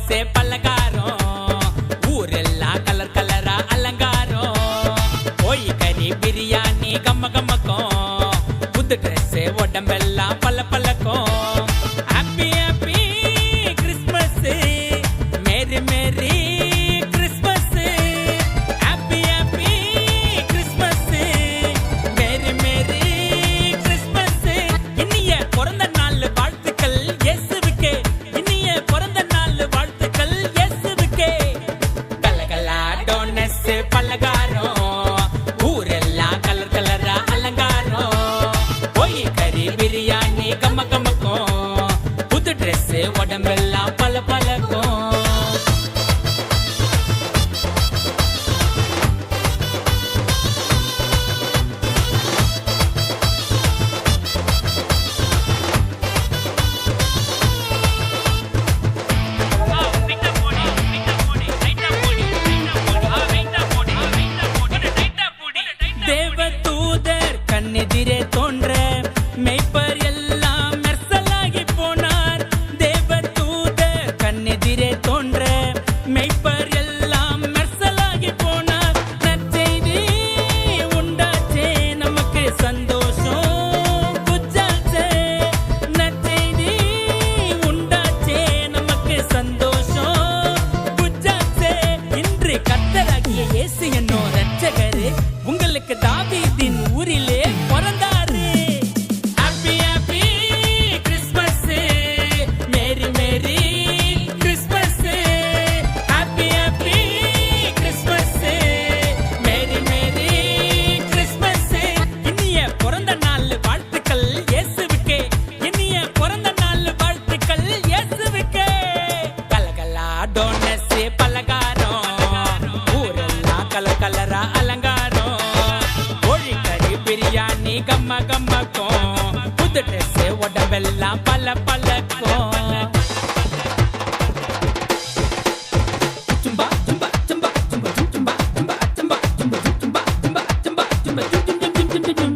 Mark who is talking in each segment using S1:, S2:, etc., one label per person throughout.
S1: டோனஸே பலகாரம் ஊரெல்லாம் கலர் கலரா அலங்காரம் கோழி கறி பிரியாணி கம்ம கம்மக்கும் புது ட்ரெஸ் உடம்பெல்லாம் பல பழக்கம் happy happy Christmas merry merry Christmas happy happy Christmas merry merry Christmas இனிய பிறந்த நாள் வாழ்த்துக்கள் இயேசுவுக்கே இனிய பிறந்த நாள் வாழ்த்துக்கள் இயேசுவுக்கே கலகலா டோனஸ் பலகாரம் ஊரெல்லாம் கலர் கலரா அலங்காரம் கோழி கறி பிரியாணி கம்ம கம்மக்கும் புது ட்ரெஸ் உடம்பெல்லாம் பல பழக்கம் தேவதூதர் கண்ணெதிரே தோன்ற மெய்ப்பர் எல்லாம் மெர்சலாகி போனார் தேவதூதர் கண்ணெதிரே தோன்ற மெய்ப்பர் எல்லாம் மெர்சலாகி போனார் நற்செய்தி உண்டாச்சே நமக்கு சந்தோஷம் புஜாச்சே நற்செய்தி உண்டாச்சே நமக்கு சந்தோஷம் புஜாச்சே இன்று கர்த்தராகிய இயேசு என்னும் இரட்சகரே உங்களுக்கு தாவீதின் ஊரிலே பிறந்தாரு happy happy Christmas merry merry Christmas happy happy Christmas merry merry Christmas இனிய பிறந்த நாள் வாழ்த்துக்கள் இயேசுவுக்கே இனிய பிறந்த நாள் வாழ்த்துக்கள் இயேசுவுக்கே கலகலா டோனஸ் பலகாரம் ஊரெல்லாம் கலர் கலரா அலங்காரம் கோழி கறி பிரியாணி கம்ம கம்மக்கும் புது ட்ரெஸ் உடம்பெல்லாம் பல பழக்கம் சும்பா சும்பா சும்பா சும்பா சும்பா சும்பா சும்பா சும்பா சும்பா சும்பா சும்பா சும்பா சும்பா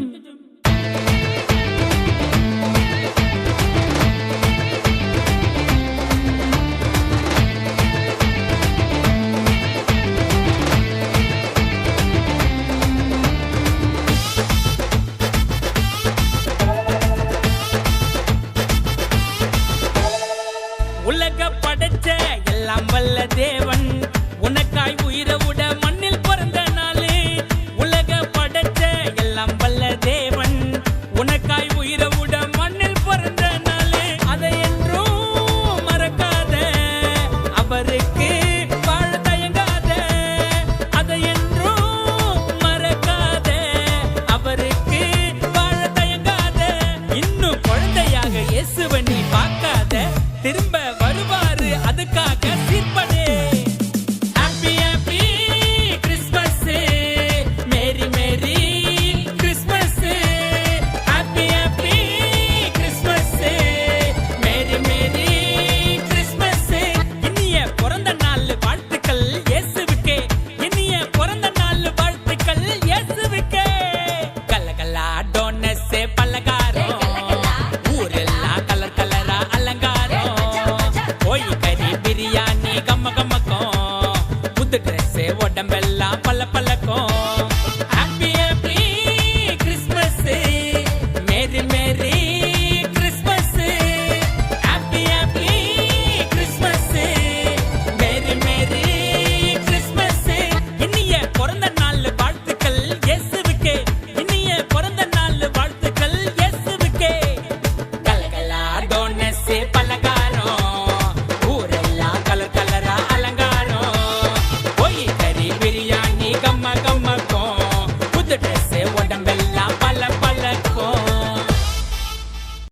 S1: உலக படைச்ச எல்லாம் வல்ல தேவன் உனக்காய் உயிரை விட மண்ணில் பிறந்த நாளே உலக படைச்ச எல்லாம் வல்ல தேவன் உனக்காய் உயிரை விட மண்ணில் பிறந்த நாளே அதை என்றும் மறக்காத அவருக்கு வாழ தயங்காத அதை என்றும் மறக்காத அவருக்கு வாழ தயங்காத இன்னும் குழந்தையாக இயேசுவை நீ பார்க்காத திரும்ப வருவாரு அதுக்காக சீர்படே